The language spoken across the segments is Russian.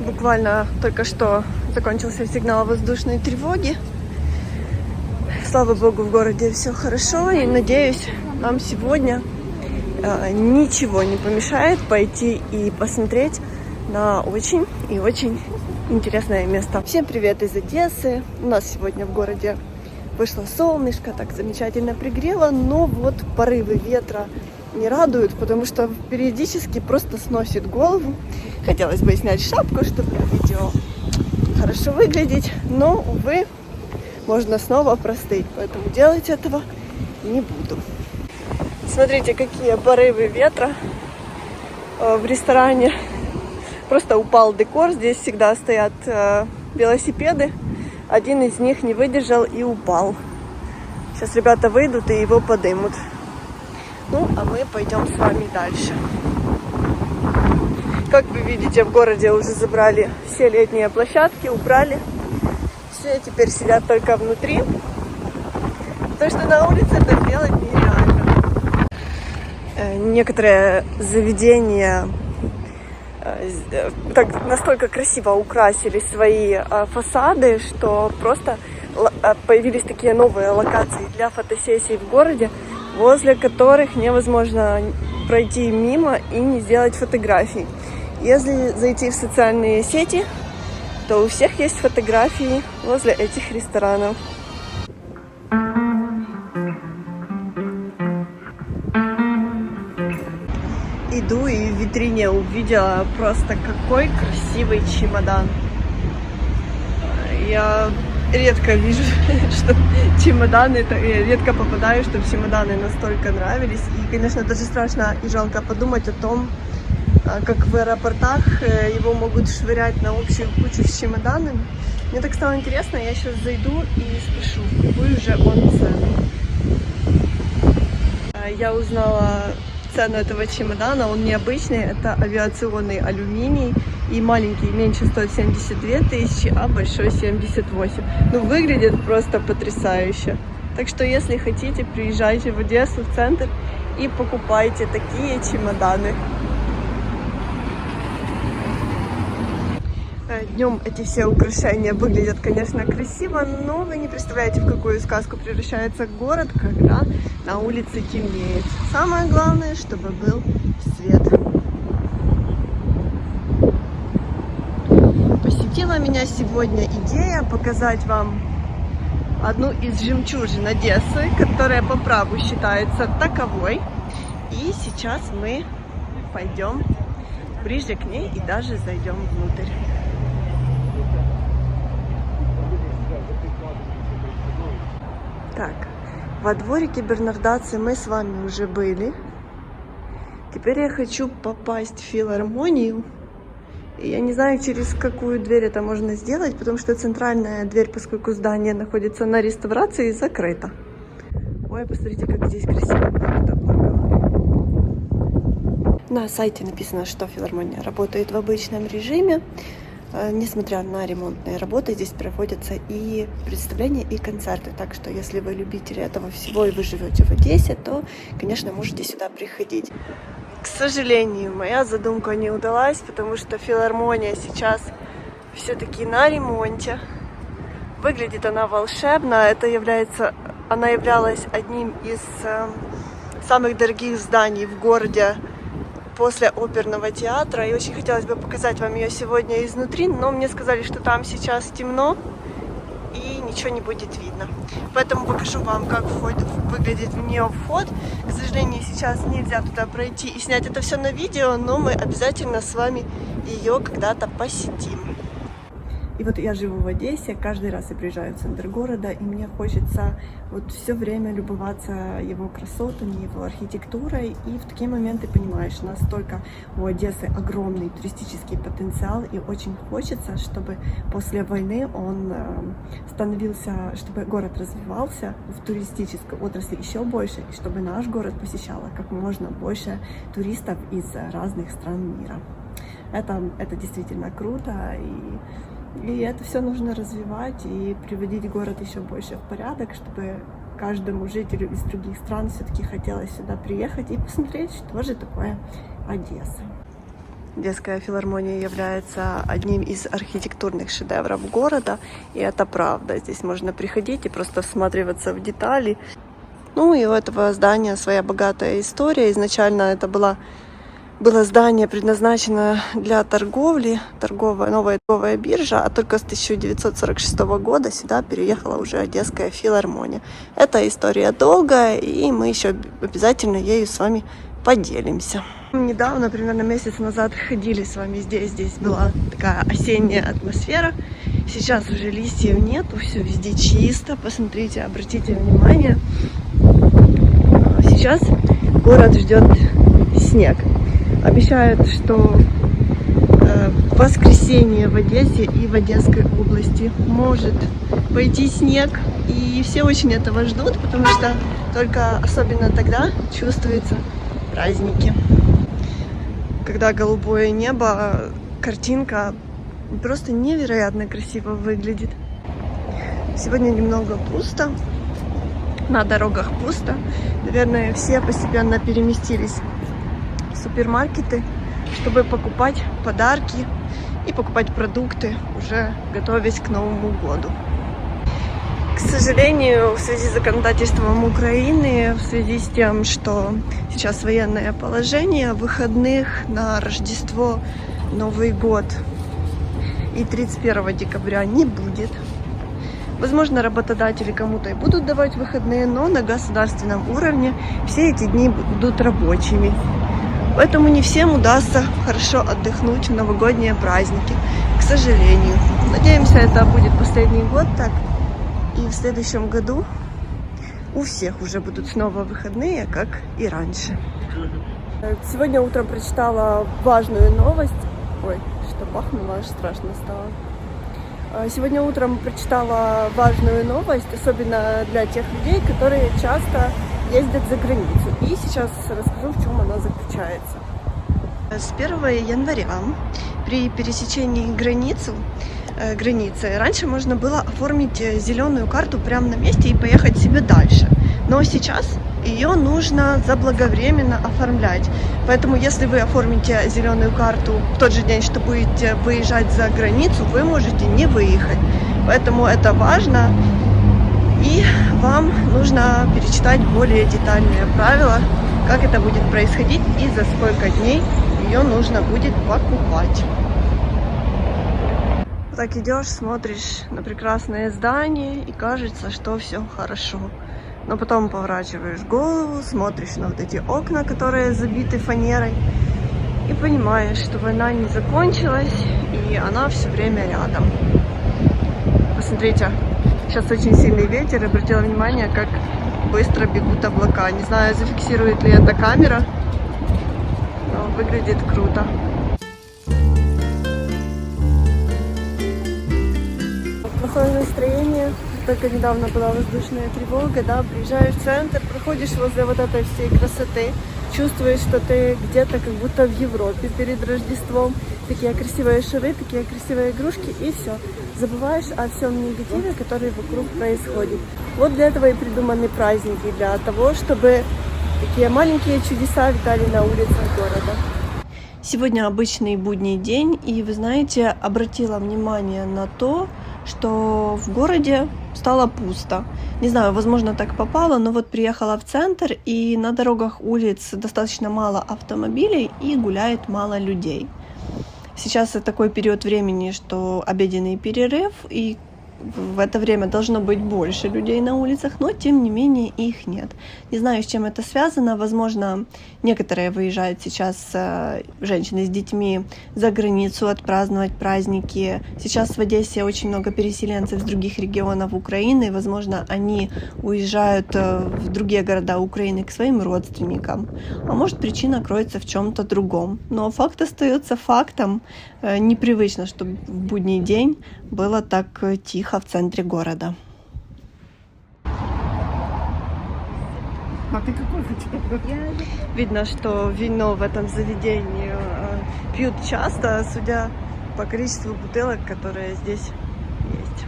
Буквально только что закончился сигнал воздушной тревоги. Слава богу, в городе все хорошо. И надеюсь, нам сегодня ничего не помешает пойти и посмотреть на очень и очень интересное место. Всем привет из Одессы. У нас сегодня в городе вышло солнышко, так замечательно пригрело, но вот порывы ветра не радуют, потому что периодически просто сносит голову. Хотелось бы снять шапку, чтобы видео хорошо выглядеть, но, увы, можно снова простыть, поэтому делать этого не буду. Смотрите, какие порывы ветра в ресторане. Просто упал декор, здесь всегда стоят велосипеды. Один из них не выдержал и упал. Сейчас ребята выйдут и его подымут. Ну, а мы пойдем с вами дальше. Как вы видите, в городе уже забрали все летние площадки, убрали. Все теперь сидят только внутри. То, что на улице, это делать нереально. Некоторые заведения так настолько красиво украсили свои фасады, что просто появились такие новые локации для фотосессий в городе, возле которых невозможно пройти мимо и не сделать фотографий. Если зайти в социальные сети, то у всех есть фотографии возле этих ресторанов. Иду и в витрине увидела просто какой красивый чемодан. Я редко вижу, что чемоданы, я редко попадаю, чтобы чемоданы настолько нравились. И, конечно, даже страшно и жалко подумать о том, как в аэропортах его могут швырять на общую кучу с чемоданами. Мне так стало интересно, я сейчас зайду и спрошу, какую же он цену. Я узнала цену этого чемодана, он необычный, это авиационный алюминий, и маленький меньше стоит 72 тысячи, а большой 78. Ну, выглядит просто потрясающе. Так что, если хотите, приезжайте в Одессу, в центр, и покупайте такие чемоданы. Днем эти все украшения выглядят, конечно, красиво, но вы не представляете, в какую сказку превращается город, когда на улице темнеет. Самое главное, чтобы был свет. Посетила меня сегодня идея показать вам одну из жемчужин Одессы, которая по праву считается таковой. И сейчас мы пойдем ближе к ней и даже зайдем внутрь. Так, во дворике Бернардацци мы с вами уже были. Теперь я хочу попасть в филармонию. И я не знаю, через какую дверь это можно сделать, потому что центральная дверь, поскольку здание находится на реставрации, закрыта. Ой, посмотрите, как здесь красиво плавают облака. На сайте написано, что филармония работает в обычном режиме. Несмотря на ремонтные работы, здесь проводятся и представления, и концерты. Так что, если вы любители этого всего и вы живете в Одессе, то, конечно, можете сюда приходить. К сожалению, моя задумка не удалась, потому что филармония сейчас все-таки на ремонте. Выглядит она волшебно. Она являлась одним из самых дорогих зданий в городе после оперного театра, и очень хотелось бы показать вам ее сегодня изнутри, но мне сказали, что там сейчас темно и ничего не будет видно. Поэтому покажу вам, как выглядит в нее вход. К сожалению, сейчас нельзя туда пройти и снять это все на видео, но мы обязательно с вами ее когда-то посетим. И вот я живу в Одессе, каждый раз я приезжаю в центр города, и мне хочется вот все время любоваться его красотами, его архитектурой. И в такие моменты понимаешь, настолько у Одессы огромный туристический потенциал, и очень хочется, чтобы после войны он становился, чтобы город развивался в туристической отрасли еще больше, и чтобы наш город посещало как можно больше туристов из разных стран мира. Это действительно круто, и это все нужно развивать и приводить город еще больше в порядок, чтобы каждому жителю из других стран все-таки хотелось сюда приехать и посмотреть, что же такое Одесса. Одесская филармония является одним из архитектурных шедевров города, и это правда. Здесь можно приходить и просто всматриваться в детали. Ну и у этого здания своя богатая история. Изначально это было здание предназначено для торговли, новая торговая биржа, а только с 1946 года сюда переехала уже Одесская филармония. Эта история долгая, и мы еще обязательно ею с вами поделимся. Недавно, примерно месяц назад, ходили с вами здесь была такая осенняя атмосфера. Сейчас уже листьев нету, все везде чисто. Посмотрите, обратите внимание. Сейчас город ждет снег. Обещают, что в воскресенье в Одессе и в Одесской области может пойти снег. И все очень этого ждут, потому что только особенно тогда чувствуются праздники. Когда голубое небо, картинка просто невероятно красиво выглядит. Сегодня немного пусто, на дорогах пусто. Наверное, все постепенно переместились в супермаркеты, чтобы покупать подарки и покупать продукты, уже готовясь к Новому году. К сожалению, в связи с законодательством Украины, в связи с тем, что сейчас военное положение, выходных на Рождество, Новый год и 31 декабря не будет. Возможно, работодатели кому-то и будут давать выходные, но на государственном уровне все эти дни будут рабочими. Поэтому не всем удастся хорошо отдохнуть в новогодние праздники, к сожалению. Надеемся, это будет последний год так. И в следующем году у всех уже будут снова выходные, как и раньше. Сегодня утром прочитала важную новость. Ой, что бахнуло, аж страшно стало. Сегодня утром прочитала важную новость, особенно для тех людей, которые часто ездят за границу. И сейчас расскажу, в чем она заключается. С 1 января при пересечении границы раньше можно было оформить зеленую карту прямо на месте и поехать себе дальше. Но сейчас ее нужно заблаговременно оформлять. Поэтому, если вы оформите зеленую карту в тот же день, что будете выезжать за границу, вы можете не выехать. Поэтому это важно. И вам нужно перечитать более детальные правила, как это будет происходить и за сколько дней ее нужно будет покупать. Так идешь, смотришь на прекрасное здание и кажется, что все хорошо. Но потом поворачиваешь голову, смотришь на вот эти окна, которые забиты фанерой, и понимаешь, что война не закончилась, и она все время рядом. Посмотрите, сейчас очень сильный ветер, и обратила внимание, как быстро бегут облака. Не знаю, зафиксирует ли это камера, но выглядит круто. Плохое настроение. Только недавно была воздушная тревога, да, приезжаешь в центр, проходишь возле вот этой всей красоты, чувствуешь, что ты где-то как будто в Европе перед Рождеством. Такие красивые шары, такие красивые игрушки, и все. Забываешь о всем негативе, который вокруг происходит. Вот для этого и придуманы праздники, для того, чтобы такие маленькие чудеса витали на улицах города. Сегодня обычный будний день, и вы знаете, обратила внимание на то, что в городе стало пусто. Не знаю, возможно, так попало, но вот приехала в центр, и на дорогах улиц достаточно мало автомобилей и гуляет мало людей. Сейчас такой период времени, что обеденный перерыв, и в это время должно быть больше людей на улицах, но тем не менее их нет. Не знаю, с чем это связано. Возможно, некоторые выезжают сейчас, женщины с детьми, за границу отпраздновать праздники. Сейчас в Одессе очень много переселенцев с других регионов Украины. Возможно, они уезжают в другие города Украины к своим родственникам. А может, причина кроется в чем-то другом. Но факт остается фактом. Непривычно, чтобы в будний день было так тихо в центре города. А ты какой хотел? Видно, что вино в этом заведении пьют часто, судя по количеству бутылок, которые здесь есть.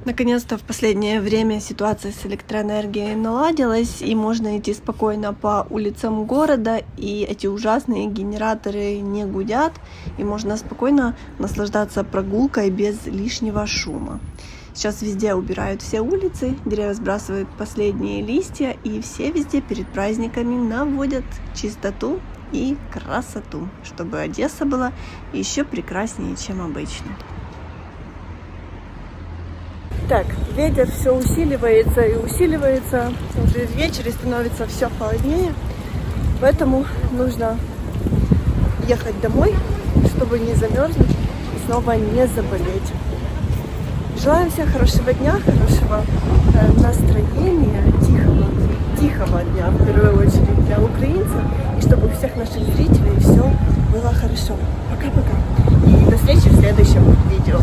Наконец-то в последнее время ситуация с электроэнергией наладилась, и можно идти спокойно по улицам города, и эти ужасные генераторы не гудят, и можно спокойно наслаждаться прогулкой без лишнего шума. Сейчас везде убирают все улицы, деревья сбрасывают последние листья, и все везде перед праздниками наводят чистоту и красоту, чтобы Одесса была еще прекраснее, чем обычно. Так, ветер все усиливается и усиливается. Уже вечер и становится все холоднее. Поэтому нужно ехать домой, чтобы не замерзнуть и снова не заболеть. Желаем всем хорошего дня, хорошего настроения, тихого дня в первую очередь для украинцев. И чтобы у всех наших зрителей все было хорошо. Пока-пока. И до встречи в следующем видео.